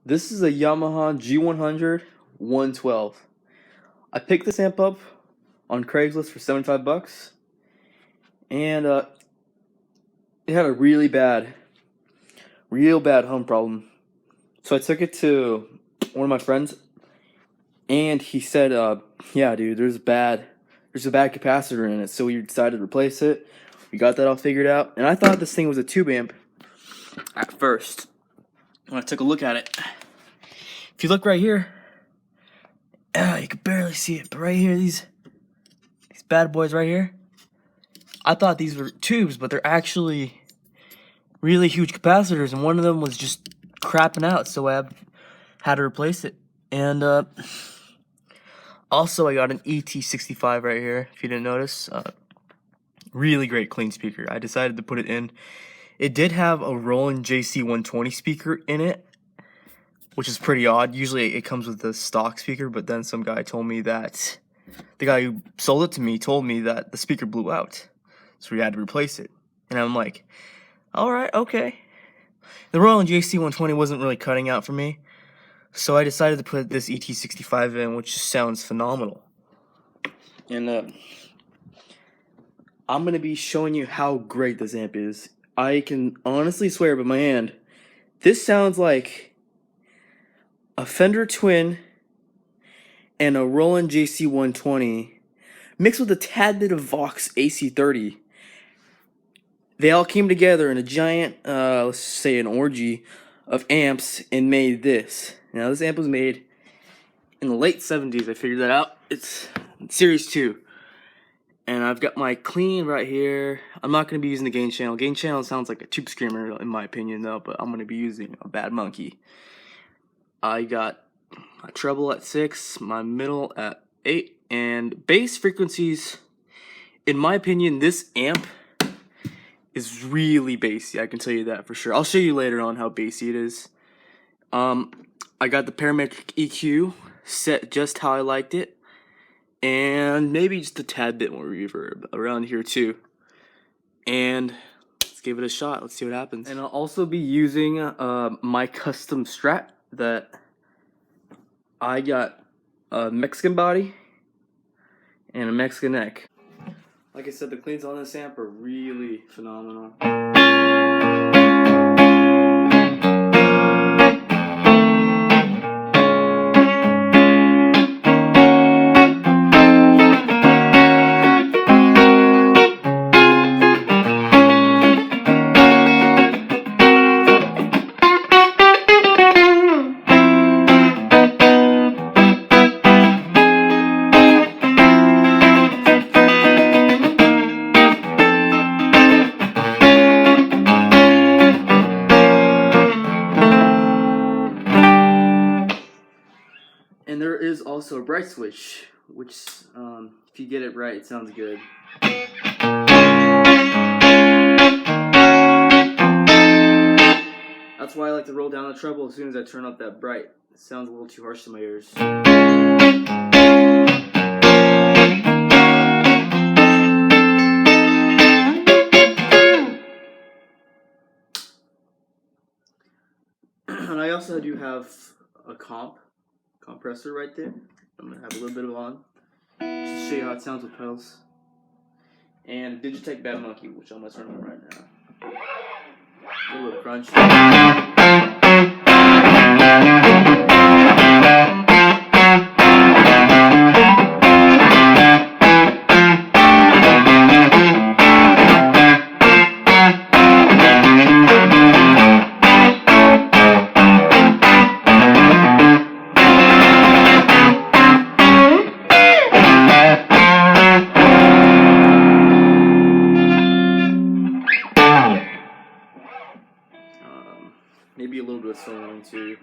This is a Yamaha G100 112. I picked this amp up on Craigslist for 75 bucks, and it had a real bad hum problem. So I took it to one of my friends, and he said, "Yeah, dude, there's a bad capacitor in it." So we decided to replace it. We got that all figured out, and I thought this thing was a tube amp at first. When I took a look at it, if you look right here, you can barely see it, but right here, these bad boys right here, I thought these were tubes, but they're actually really huge capacitors, and one of them was just crapping out, so I had to replace it. And also, I got an ET65 right here, if you didn't notice. Really great clean speaker. I decided to put it in. It did have a Roland JC120 speaker in it, which is pretty odd. Usually it comes with the stock speaker, but then some guy told me that the guy who sold it to me told me that the speaker blew out, so we had to replace it. And I'm like, all right, okay. The Roland JC120 wasn't really cutting out for me, so I decided to put this ET65 in, which just sounds phenomenal. And I'm gonna be showing you how great this amp is. I can honestly swear by my hand, this sounds like a Fender Twin and a Roland JC120 mixed with a tad bit of Vox AC30. They all came together in a giant, let's say an orgy of amps and made this. Now this amp was made in the late 70s, I figured that out. It's Series 2. And I've got my clean right here. I'm not going to be using the gain channel. Gain channel sounds like a tube screamer in my opinion though, but I'm going to be using a Bad Monkey. I got my treble at 6, my middle at 8, and bass frequencies, in my opinion, this amp is really bassy. I can tell you that for sure. I'll show you later on how bassy it is. I got the parametric EQ set just how I liked it, and maybe just a tad bit more reverb around here too. And let's give it a shot. Let's see what happens. And I'll also be using my custom Strat that I got a Mexican body and a Mexican neck. Like I said, the cleans on this amp are really phenomenal. And there is also a bright switch, which, if you get it right, it sounds good. That's why I like to roll down the treble as soon as I turn up that bright. It sounds a little too harsh to my ears. And I also do have a compressor right there. I'm going to have a little bit of on, just to show you how it sounds with pedals. And a Digitech Bad Monkey, which I'm going to turn on right now. A little crunch. Maybe a little bit of soloing too.